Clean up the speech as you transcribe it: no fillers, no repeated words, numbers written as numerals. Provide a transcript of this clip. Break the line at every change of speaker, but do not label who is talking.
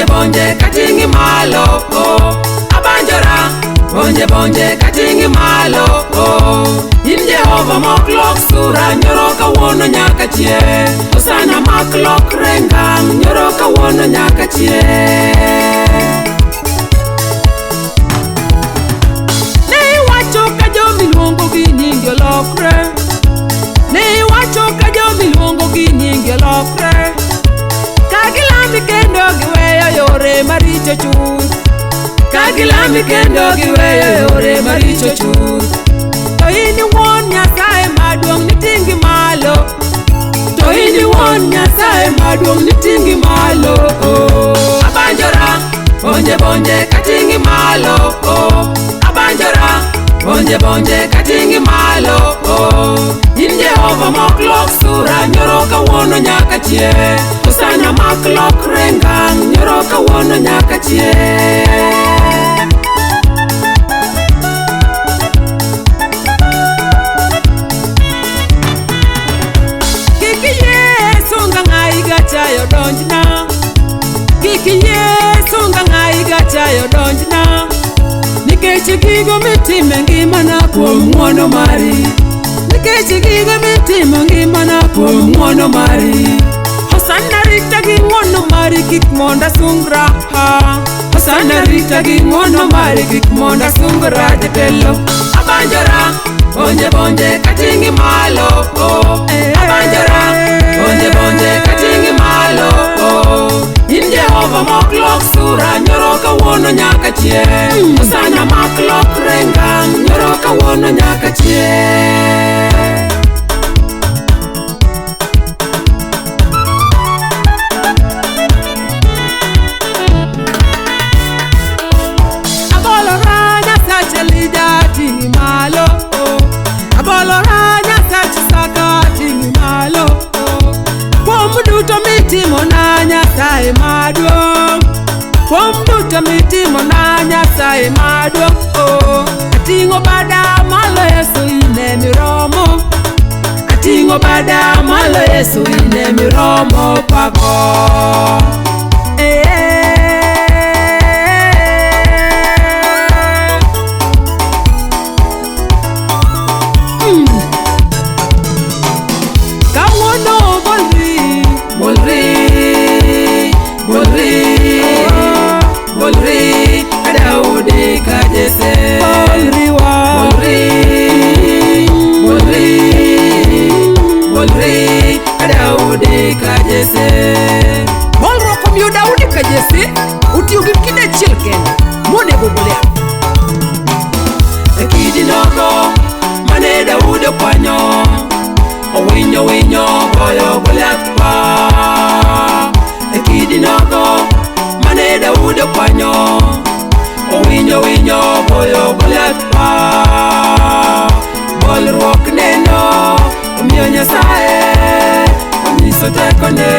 bonje bonje katingi malo abanjora bonje bonje katingi malo in Jehova moklok sura nyoro kawuono nyaka chie osana maklok rengang nyoro kawuono nyaka chie ne iwacho ka jomiluongo gi nyingi olokre ne iwacho ka jomiluongo gi nyingi olokre Kagilami kendo giweyo yore maricho chuth Kagilami kendo giweyo yore maricho chuth To ini wuon Nyasaye maduong' nitingi malo To ini wuon Nyasaye maduong' nitingi malo Abanjora bonje bonje katingi malo Abanjora bonje bonje katingi malo In Jehova moklok sura nyoro kawuono nyaka chie Osana maklok rengang nyoro kawuono nyaka chie Kiki Yesu nga ngai gachayo donjna Kiki Yesu nga ngai gachayo donjna Nikech gigo mitime ngimana kuom ng'wono mari Nikech gigo mitimo ngimana kuom ng'wono mari Hosanna rita gi ng'wono mari kik monda sungra Hosanna rita gi ng'wono mari kik monda sungra jatelo Abanjora bonje bonje katingi malo Abanjora bonje bonje katingi malo In Jehova moklok sura nyoro kawuono nyaka chie Osana maklok rengang nyoro kawuono nyaka chie Abolora Nyasache lida tingi malo Abolora Nyasache saka tingi malo Kuom duto mitimo na Nyasaye maduong' Kuom duto mitimo na Nyasaye maduong' Ating'o bada malo Yesu ine miromo Ating'o bada malo Yesu ine miromo pako Kawuono bolri bolri bolri bolri Daudi ka Jesse bolri wa bolri bolri bolri Daudi ka Jesse bolro komyo Daudi ka Jesse utiyo gi kinde chilken mone bobolea Ekidi nogo mane Daudi kwanyo Owinyo winyo boyo Goliath pa Ekidi nogo mane Daudi kwanyo Owinyo winyo boyo Goliath pa Bolruok neno omiyo Nyasaye onyiso tekone